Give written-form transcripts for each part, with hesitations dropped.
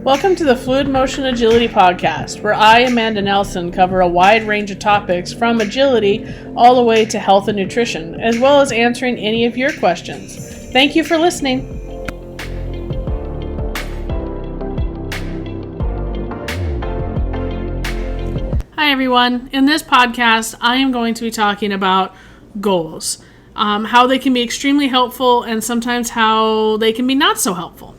Welcome to the Fluid Motion Agility Podcast, where I, Amanda Nelson, cover a wide range of topics from agility all the way to health and nutrition, as well as answering any of your questions. Thank you for listening. Hi, everyone. In this podcast, I am going to be talking about goals, how they can be extremely helpful and sometimes how they can be not so helpful.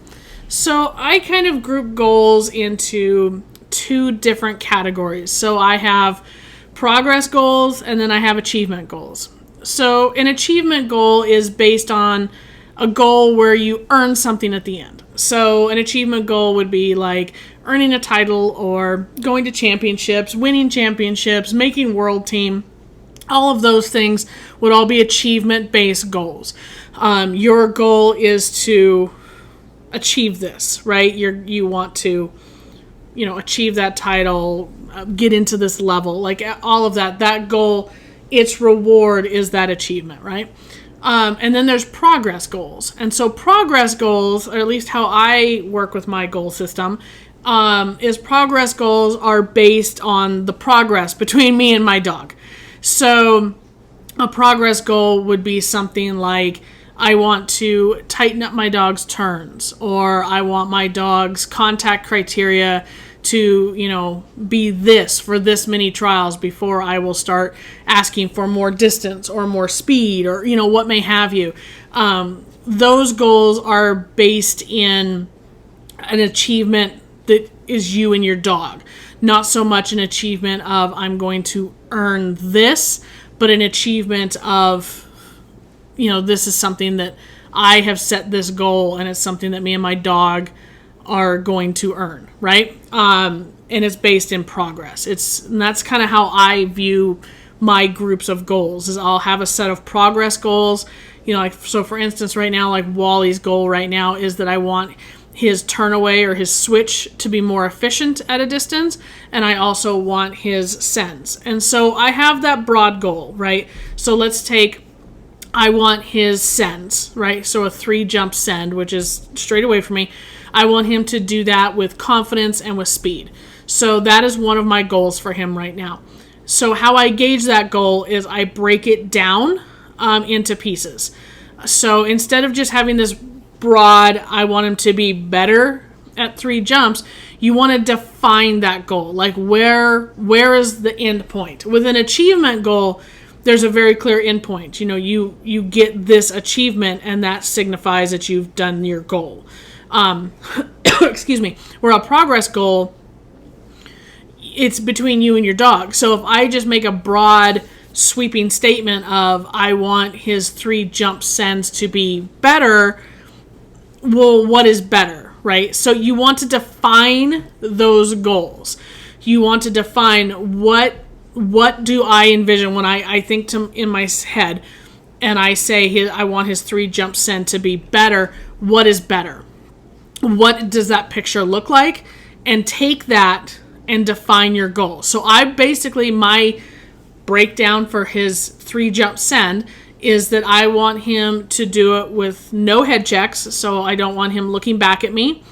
So I kind of group goals into two different categories. So I have progress goals and then I have achievement goals. So an achievement goal is based on a goal where you earn something at the end. So an achievement goal would be like earning a title or going to championships, winning championships, making world team. All of those things would all be achievement-based goals. Your goal is to achieve this, right? You want to, achieve that title, get into this level, like all of that. That goal, its reward is that achievement, right? And then there's progress goals. And so progress goals, or at least how I work with my goal system, is progress goals are based on the progress between me and my dog. So a progress goal would be something like, I want to tighten up my dog's turns, or I want my dog's contact criteria to, be this for this many trials before I will start asking for more distance or more speed or, what may have you. Those goals are based in an achievement that is you and your dog. Not so much an achievement of I'm going to earn this, but an achievement of this is something that I have set this goal and it's something that me and my dog are going to earn, right? And it's based in progress. And that's kind of how I view my groups of goals is I'll have a set of progress goals. So for instance, right now, like Wally's goal right now is that I want his turn away or his switch to be more efficient at a distance. And I also want his sends. And so I have that broad goal, right? So let's take I want his sends, right? So a 3-jump send, which is straight away from me. I want him to do that with confidence and with speed. So that is one of my goals for him right now. So how I gauge that goal is I break it down into pieces. So instead of just having this broad, I want him to be better at 3 jumps, you want to define that goal. Like where is the end point? With an achievement goal, there's a very clear endpoint. You get this achievement and that signifies that you've done your goal. Excuse me. Where a progress goal, it's between you and your dog. So if I just make a broad sweeping statement of I want his 3 jump sends to be better, well, what is better, right? So you want to define those goals. You want to define what do I envision when I think in my head and I say I want his 3 jump send to be better. What is better? What does that picture look like? And take that and define your goal. So my breakdown for his 3 jump send is that I want him to do it with no head checks. So I don't want him looking back at me.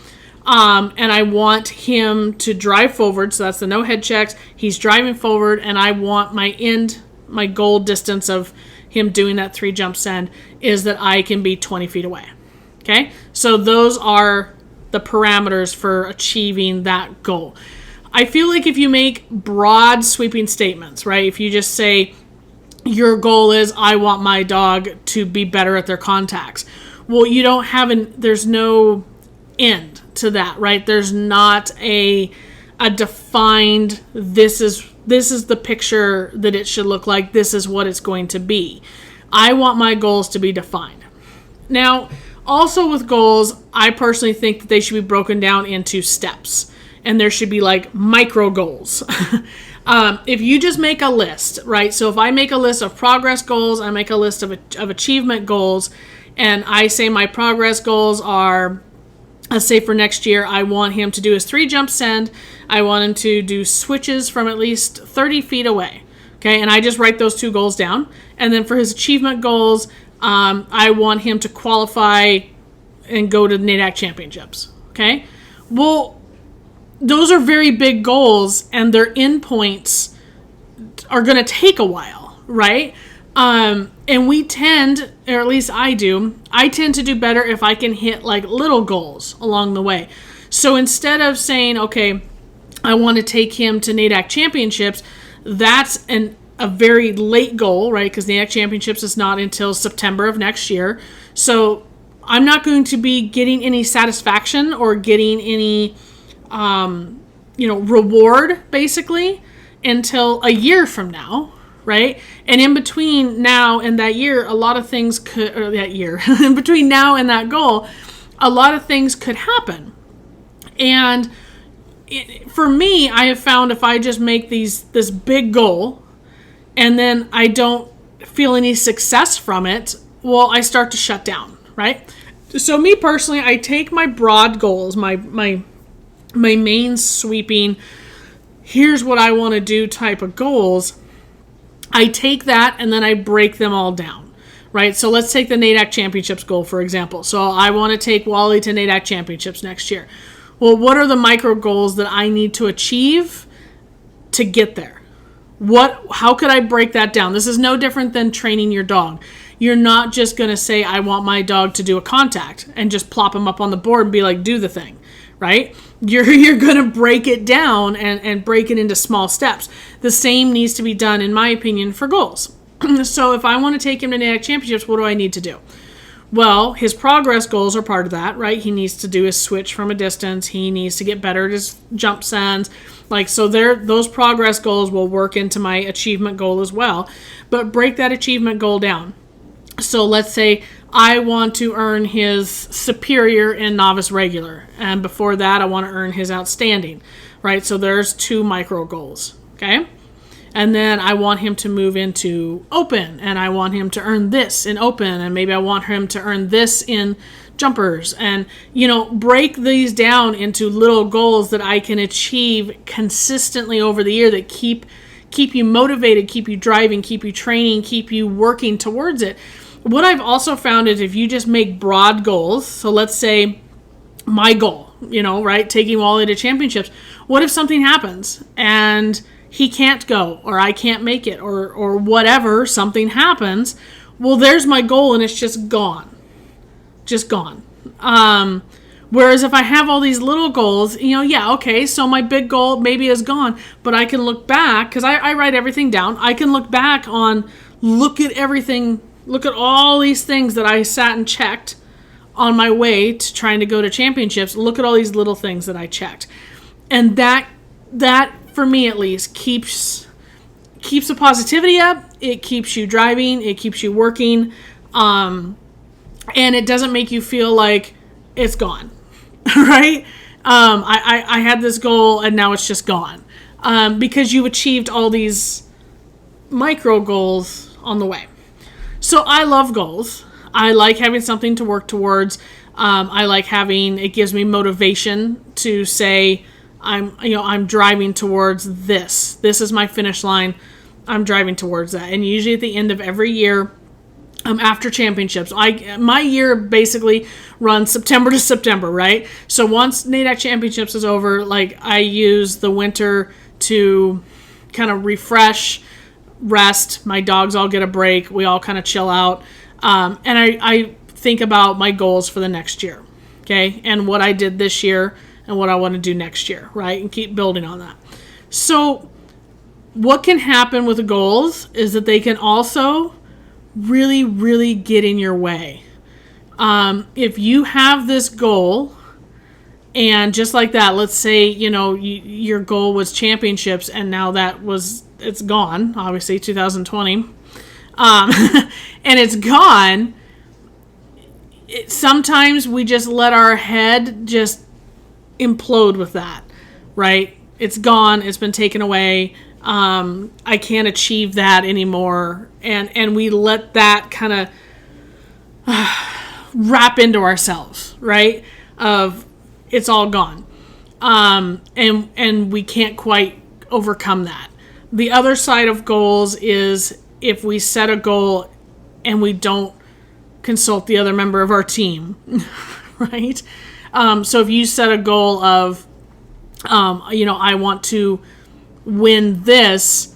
And I want him to drive forward. So that's the no head checks. He's driving forward and I want my goal distance of him doing that 3 jump send is that I can be 20 feet away. Okay. So those are the parameters for achieving that goal. I feel like if you make broad sweeping statements, right? If you just say your goal is I want my dog to be better at their contacts. Well, you don't have there's no end to that, right? There's not a defined this is the picture that it should look like, this is what it's going to be. I want my goals to be defined. Now, also with goals, I personally think that they should be broken down into steps, and there should be like micro goals. If you just make a list, right? So if I make a list of progress goals, I make a list of achievement goals, and I say my progress goals are, let's say for next year, I want him to do his 3 jump send. I want him to do switches from at least 30 feet away. Okay, and I just write those 2 goals down. And then for his achievement goals, I want him to qualify and go to NADAC championships. Okay, well, those are very big goals, and their endpoints are going to take a while, right? And we tend, or at least I tend to do better if I can hit like little goals along the way. So instead of saying, okay, I want to take him to NADAC championships, that's a very late goal, right? Because NADAC championships is not until September of next year. So I'm not going to be getting any satisfaction or getting any, reward basically until a year from now, right? And in between now and that year, a lot of things could, or that year, in between now and that goal, a lot of things could happen. And for me, I have found if I just make this big goal and then I don't feel any success from it, well, I start to shut down, right? So me personally, I take my broad goals, my main sweeping, here's what I want to do type of goals. I take that and then I break them all down, right? So let's take the NADAC championships goal, for example. So I want to take Wally to NADAC championships next year. Well, what are the micro goals that I need to achieve to get there? How could I break that down? This is no different than training your dog. You're not just going to say, I want my dog to do a contact and just plop him up on the board and be like, do the thing, right? You're going to break it down and break it into small steps. The same needs to be done, in my opinion, for goals. So if I want to take him to NADAC championships, what do I need to do? Well, his progress goals are part of that, right? He needs to do his switch from a distance. He needs to get better at his jump sends. So those progress goals will work into my achievement goal as well. But break that achievement goal down. So let's say I want to earn his superior in novice regular. And before that, I want to earn his outstanding, right? So there's 2 micro goals, okay? And then I want him to move into open, and I want him to earn this in open, and maybe I want him to earn this in jumpers. And, break these down into little goals that I can achieve consistently over the year that keep you motivated, keep you driving, keep you training, keep you working towards it. What I've also found is if you just make broad goals, so let's say my goal, right, taking Wally to championships, what if something happens and he can't go, or I can't make it, or whatever, something happens? Well, there's my goal and it's just gone. Whereas if I have all these little goals, okay, so my big goal maybe is gone, but I can look back, because I write everything down. I can look back look at all these things that I sat and checked on my way to trying to go to championships. Look at all these little things that I checked. And that for me at least, keeps the positivity up. It keeps you driving. It keeps you working. And it doesn't make you feel like it's gone, right? I had this goal and now it's just gone. Because you achieved all these micro goals on the way. So I love goals. I like having something to work towards. I like it gives me motivation to say, I'm driving towards this. This is my finish line. I'm driving towards that. And usually at the end of every year, after championships, my year basically runs September to September, right? So once NADAC championships is over, I use the winter to kind of refresh, rest. My dogs all get a break. We all kind of chill out. And I think about my goals for the next year, okay? And what I did this year and what I want to do next year, right? And keep building on that. So what can happen with the goals is that they can also really, really get in your way. If you have this goal, and just like that, let's say, your goal was championships, and now it's gone, obviously, 2020, and it's gone. Sometimes we just let our head just implode with that, right? It's gone. It's been taken away. I can't achieve that anymore. And we let that kind of wrap into ourselves, right? Of it's all gone. And we can't quite overcome that. The other side of goals is if we set a goal and we don't consult the other member of our team, right? So if you set a goal of, I want to win this,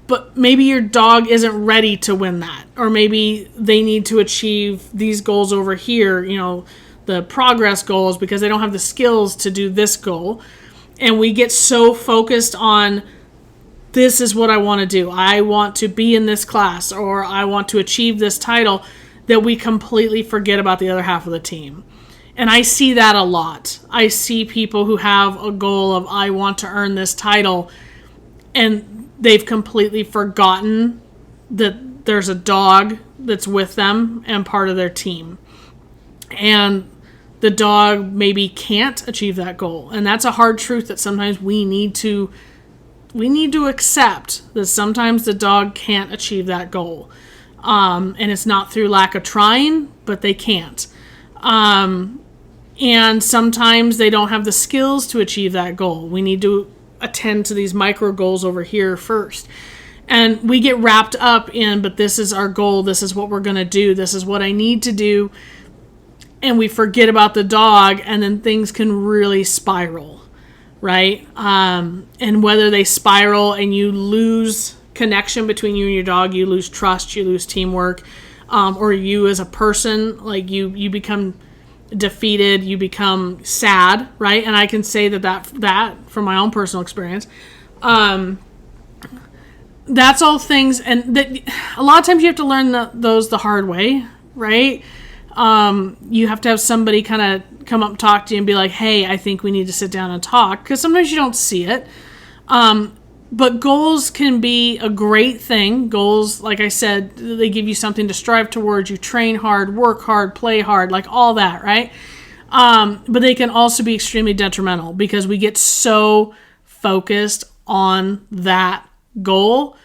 but maybe your dog isn't ready to win that. Or maybe they need to achieve these goals over here, the progress goals, because they don't have the skills to do this goal. And we get so focused on, this is what I want to do. I want to be in this class, or I want to achieve this title, that we completely forget about the other half of the team. And I see that a lot. I see people who have a goal of, I want to earn this title, and they've completely forgotten that there's a dog that's with them and part of their team. And the dog maybe can't achieve that goal. And that's a hard truth that sometimes we need to accept, that sometimes the dog can't achieve that goal. And it's not through lack of trying, but they can't. And sometimes they don't have the skills to achieve that goal. We need to attend to these micro goals over here first. And we get wrapped up in, but this is our goal, this is what we're going to do, this is what I need to do. And we forget about the dog, and then things can really spiral, right? And whether they spiral and you lose connection between you and your dog, you lose trust, you lose teamwork, or you as a person, like you become defeated, you become sad, right? And I can say that from my own personal experience. That's all things, and that a lot of times you have to learn those the hard way, right? You have to have somebody kind of come up and talk to you and be like, hey, I think we need to sit down and talk, because sometimes you don't see it. But goals can be a great thing. Goals, like I said, they give you something to strive towards. You train hard, work hard, play hard, like all that, right? But they can also be extremely detrimental, because we get so focused on that goal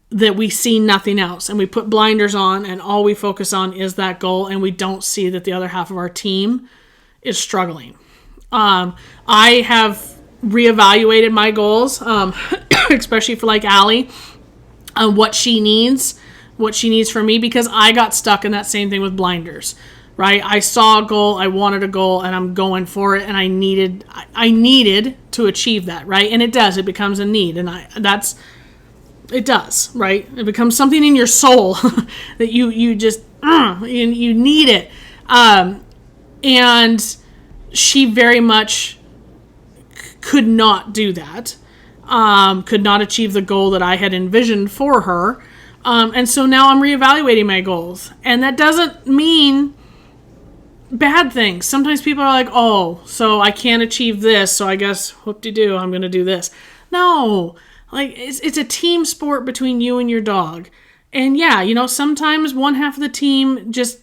that we see nothing else, and we put blinders on, and all we focus on is that goal, and we don't see that the other half of our team is struggling. I have reevaluated my goals, especially for like Allie, what she needs from me, because I got stuck in that same thing with blinders, right? I saw a goal, I wanted a goal, and I'm going for it, and I needed to achieve that, right? And it does, it becomes a need, and it does, right? It becomes something in your soul that you just, you need it. And she very much could not do that, could not achieve the goal that I had envisioned for her. And so now I'm reevaluating my goals. And that doesn't mean bad things. Sometimes people are like, oh, so I can't achieve this, so I guess whoop-de-doo, I'm going to do this. No. Like, it's a team sport between you and your dog. And yeah, sometimes one half of the team just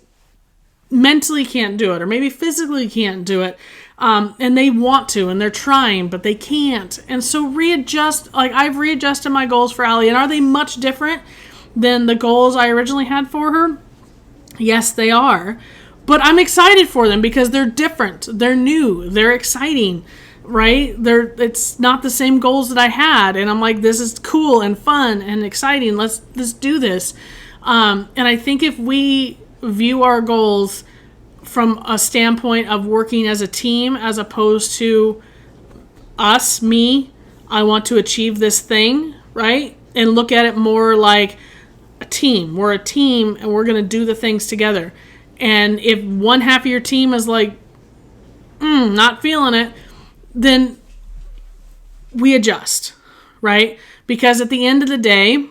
mentally can't do it, or maybe physically can't do it. And they want to, and they're trying, but they can't. And so readjust, like I've readjusted my goals for Allie. And are they much different than the goals I originally had for her? Yes, they are. But I'm excited for them because they're different. They're new. They're exciting. Right? It's not the same goals that I had. And I'm like, this is cool and fun and exciting. Let's do this. And I think if we view our goals from a standpoint of working as a team, as opposed to me, I want to achieve this thing, right? And look at it more like a team. We're a team, and we're going to do the things together. And if one half of your team is like, not feeling it, then we adjust, right? Because at the end of the day,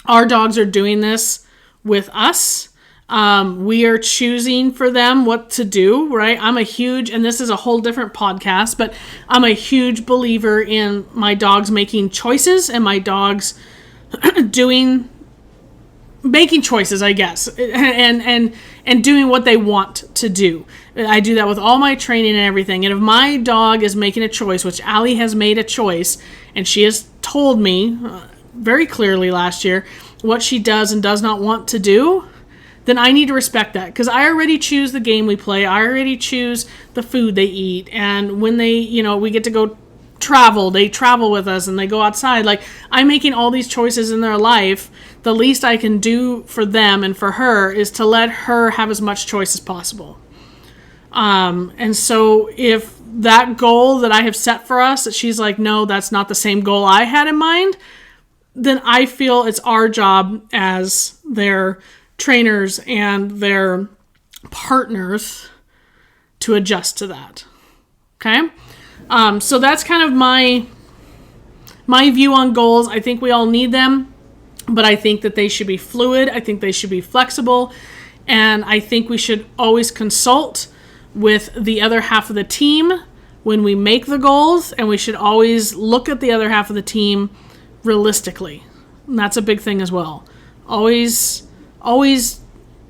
our dogs are doing this with us. We are choosing for them what to do, right? I'm a huge, and this is a whole different podcast, but I'm a huge believer in my dogs making choices and my dogs making choices, I guess, and doing what they want to do. I do that with all my training and everything. And if my dog is making a choice, which Allie has made a choice, and she has told me very clearly last year what she does and does not want to do, then I need to respect that, because I already choose the game we play. I already choose the food they eat. And when we get to go travel, they travel with us and they go outside. Like, I'm making all these choices in their life. The least I can do for them and for her is to let her have as much choice as possible. And so if that goal that I have set for us, that she's like, no, that's not the same goal I had in mind, then I feel it's our job as their trainers and their partners to adjust to that. Okay? So that's kind of my view on goals. I think we all need them, but I think that they should be fluid. I think they should be flexible. And I think we should always consult with the other half of the team when we make the goals, and we should always look at the other half of the team realistically. And that's a big thing as well. Always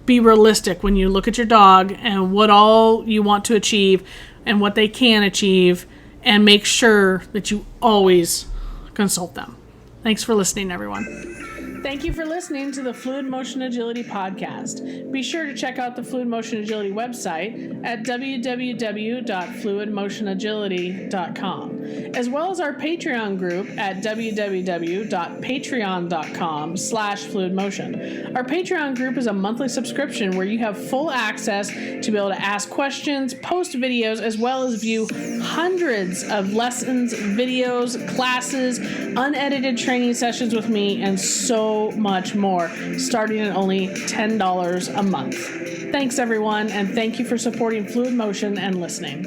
be realistic when you look at your dog and what all you want to achieve and what they can achieve, and make sure that you always consult them. Thanks for listening, everyone. Thank you for listening to the Fluid Motion Agility Podcast. Be sure to check out the Fluid Motion Agility website at www.fluidmotionagility.com, as well as our Patreon group at www.patreon.com/fluidmotion. Our Patreon group is a monthly subscription where you have full access to be able to ask questions, post videos, as well as view hundreds of lessons, videos, classes, unedited training sessions with me, and so much more, starting at only $10 a month. Thanks, everyone, and thank you for supporting Fluid Motion and listening.